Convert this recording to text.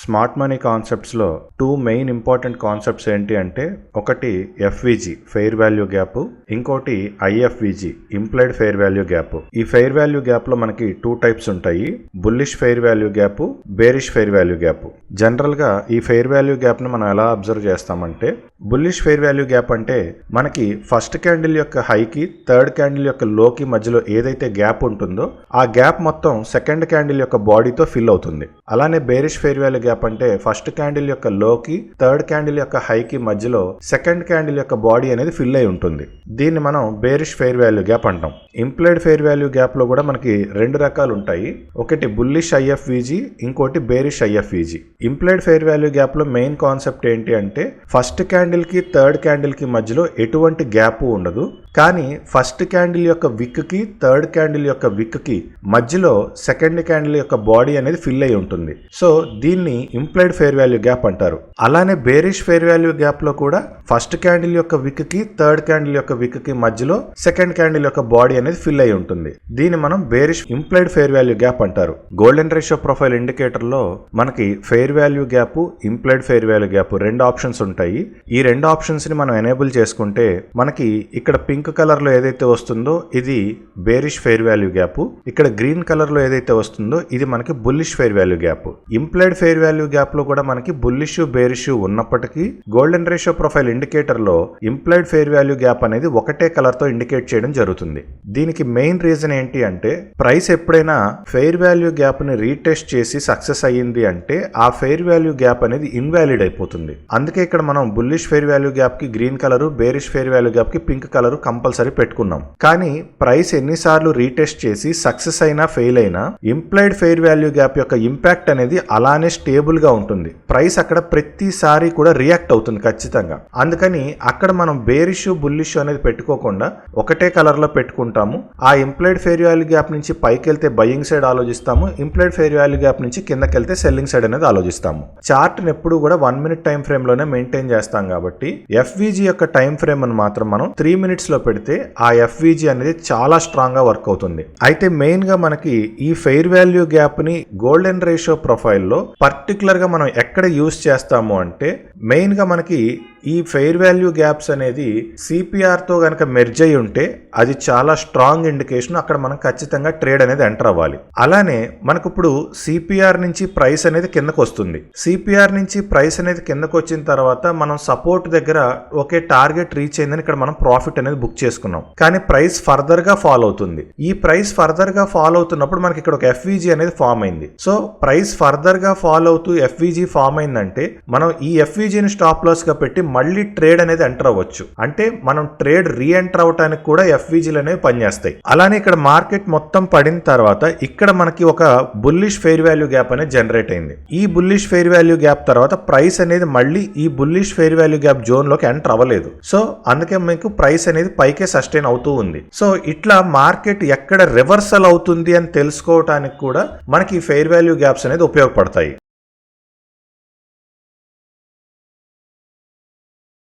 Smart money కాన్సెప్ట్స్లో two main important concepts ఏంటి అంటే ఒకటి ఎఫ్విజి ఫెయిర్ వాల్యూ గ్యాప్, ఇంకోటి IFVG implied fair value gap. ఈ ఫెయిర్ వాల్యూ గ్యాప్ లో మనకి టూ టైప్స్ ఉంటాయి, bullish fair value gap, bearish fair value gap. General గా ఈ ఫెయిర్ వాల్యూ గ్యాప్ ను మనం ఎలా అబ్జర్వ్ చేస్తామంటే, బుల్లిష్ ఫెయిర్ వాల్యూ గ్యాప్ అంటే మనకి ఫస్ట్ క్యాండిల్ యొక్క హైకి థర్డ్ క్యాండిల్ యొక్క లోకి మధ్యలో ఏదైతే గ్యాప్ ఉంటుందో ఆ గ్యాప్ మొత్తం సెకండ్ క్యాండిల్ యొక్క బాడీతో ఫిల్ అవుతుంది. అలానే బేరిష్ ఫెయిర్ వాల్యూ గ్యాప్ అంటే ఫస్ట్ క్యాండిల్ యొక్క లోకి థర్డ్ క్యాండిల్ యొక్క హైకి మధ్యలో సెకండ్ క్యాండిల్ యొక్క బాడీ అనేది ఫిల్ అయి ఉంటుంది. దీన్ని మనం బేరిష్ ఫెయిర్ వాల్యూ గ్యాప్ అంటాం. ఇంప్లైడ్ ఫెయిర్ వాల్యూ గ్యాప్ లో కూడా మనకి రెండు రకాలు ఉంటాయి, ఒకటి బుల్లిష్ ఐఎఫ్విజి, ఇంకోటి bearish IFVG. Implied fair value gap లో మెయిన్ కాన్సెప్ట్ ఏంటి అంటే ఫస్ట్ క్యాండిల్ కి థర్డ్ క్యాండిల్ కి మధ్యలో ఎటువంటి గ్యాప్ ఉండదు, కానీ ఫస్ట్ క్యాండిల్ యొక్క విక్ కి థర్డ్ క్యాండిల్ యొక్క విక్ కి మధ్యలో సెకండ్ క్యాండిల్ యొక్క బాడీ అనేది ఫిల్ అయి ఉంటుంది. సో దీన్ని ఇంప్లైడ్ ఫెయిర్ వాల్యూ గ్యాప్ అంటారు. అలానే బేరిష్ ఫెయిర్ వాల్యూ గ్యాప్ లో కూడా ఫస్ట్ క్యాండిల్ యొక్క విక్ కి థర్డ్ క్యాండిల్ యొక్క విక్ కి మధ్యలో సెకండ్ క్యాండిల్ యొక్క బాడీ అనేది ఫిల్ అయి ఉంటుంది. దీన్ని మనం bearish implied fair value gap అంటారు. గోల్డెన్ రేషియో ప్రొఫైల్ ఇండికేటర్ లో మనకి fair value gap, implied fair value gap రెండు ఆప్షన్స్ ఉంటాయి. ఈ రెండు ఆప్షన్స్ ని మనం ఎనేబుల్ చేసుకుంటే మనకి ఇక్కడ పింక్ కలర్ లో ఏదైతే వస్తుందో ఇది బేరిష్ ఫెయిర్ వాల్యూ గ్యాప్, ఇక్కడ గ్రీన్ కలర్ లో ఏదైతే వస్తుందో ఇది మనకి bullish fair value gap. Implied fair value gap లో కూడా మనకి బుల్లిష్ బేరిష్ ఉన్నప్పటికీ గోల్డెన్ రేషియో ప్రొఫైల్ ఇండికేటర్ లో ఇంప్లైడ్ ఫెయిర్ వాల్యూ గ్యాప్ అనేది ఒకటే కలర్ తో ఇండికేట్ చేయడం జరుగుతుంది. దీనికి మెయిన్ రీజన్ ఏంటి అంటే ప్రైస్ ఎప్పుడైనా ఫెయిర్ వాల్యూ గ్యాప్ ని రీటెస్ట్ చేసి సక్సెస్ అయ్యింది అంటే ఆ ఫెయిర్ వాల్యూ గ్యాప్ అనేది ఇన్వాలిడ్ అయిపోతుంది. అందుకే ఇక్కడ మనం బుల్లిష్ ఫెయిర్ వాల్యూ గ్యాప్ కి green colour, bearish fair value gap కి పింక్ కలర్ కంపల్సరీ పెట్టుకున్నాం. కానీ ప్రైస్ ఎన్నిసార్లు రీటెస్ట్ చేసి సక్సెస్ అయినా ఫెయిల్ అయినా ఇంప్లైడ్ ఫెయిర్ వాల్యూ గ్యాప్ యొక్క ఇంపాక్ట్ అనేది అలానే స్టేబుల్ గా ఉంటుంది. ప్రైస్ అక్కడ ప్రతిసారి కూడా రియాక్ట్ అవుతుంది ఖచ్చితంగా. అందుకని అక్కడ మనం బేరిష్ బుల్లిష్ అనేది పెట్టుకోకుండా ఒకటే కలర్ లో పెట్టుకుంటాము. ఆ ఇంప్లైడ్ ఫెయిర్ వాల్యూ గ్యాప్ నుంచి పైకి వెళ్తే బయింగ్ సైడ్ ఆలోచిస్తాము, ఇంప్లైడ్ ఫెయిర్ వాల్యూ గ్యాప్ నుంచి కిందకి వెళ్తే సెల్లింగ్ సైడ్ అనేది ఆలోచిస్తాము. చార్ట్ ని ఎప్పుడు కూడా 1 minute టైం ఫ్రేమ్ లోనే మెయింటైన్ చేస్తాం కాబట్టి ఎఫ్విజి యొక్క టైం ఫ్రేమ్ అని మాత్రం మనం 3 minutes లో పెడితే ఆ ఎఫ్విజి అనేది చాలా స్ట్రాంగ్ గా వర్క్ అవుతుంది. అయితే మెయిన్ గా మనకి ఈ ఫెయిర్ వాల్యూ గ్యాప్ ని గోల్డెన్ రేషియో ప్రొఫైల్ లో పర్టికులర్ గా మనం ఎక్కడ యూజ్ చేస్తాము అంటే మెయిన్ గా మనకి ఈ ఫెయిర్ వాల్యూ గ్యాప్స్ అనేది సిపిఆర్ తో గనక మెర్జ్ అయి ఉంటే అది చాలా స్ట్రాంగ్ ఇండికేషన్, అక్కడ మనం ఖచ్చితంగా ట్రేడ్ అనేది ఎంటర్ అవ్వాలి. అలానే మనకు ఇప్పుడు సిపిఆర్ నుంచి ప్రైస్ అనేది కిందకు వస్తుంది. సిపిఆర్ నుంచి ప్రైస్ అనేది కిందకు వచ్చిన తర్వాత మనం సపోర్ట్ దగ్గర ఒకే టార్గెట్ రీచ్ అయిందని ఇక్కడ మనం ప్రాఫిట్ అనేది బుక్ చేసుకున్నాం. కానీ ప్రైస్ ఫర్దర్ గా ఫాల్ అవుతుంది. ఈ ప్రైస్ ఫర్దర్ గా ఫాల్ అవుతున్నప్పుడు మనకి ఇక్కడ ఒక ఎఫ్విజి అనేది ఫామ్ అయింది. సో ప్రైస్ ఫర్దర్ గా ఫాల్ అవుతూ ఎఫ్విజి ఫామ్ అయిందంటే మనం ఈ ఎఫ్విజిని స్టాప్ లాస్ గా పెట్టి మళ్ళీ ట్రేడ్ అనేది ఎంటర్ అవ్వచ్చు. అంటే మనం ట్రేడ్ రీ ఎంటర్ అవడానికి కూడా ఎఫ్విజీలు అనేవి పనిచేస్తాయి. అలానే ఇక్కడ మార్కెట్ మొత్తం పడిన తర్వాత ఇక్కడ మనకి ఒక బుల్లిష్ ఫెయిర్ వాల్యూ గ్యాప్ అనేది జనరేట్ అయింది. ఈ బుల్లిష్ ఫెయిర్ వాల్యూ గ్యాప్ తర్వాత ప్రైస్ అనేది మళ్ళీ ఈ bullish fair value gap zone లోకి ఎంటర్ అవ్వలేదు. సో అందుకే మీకు ప్రైస్ అనేది పైకే సస్టైన్ అవుతూ ఉంది. సో ఇట్లా మార్కెట్ ఎక్కడ రివర్సల్ అవుతుంది అని తెలుసుకోవడానికి కూడా మనకి ఫెయిర్ వాల్యూ గ్యాప్స్ అనేది ఉపయోగపడతాయి.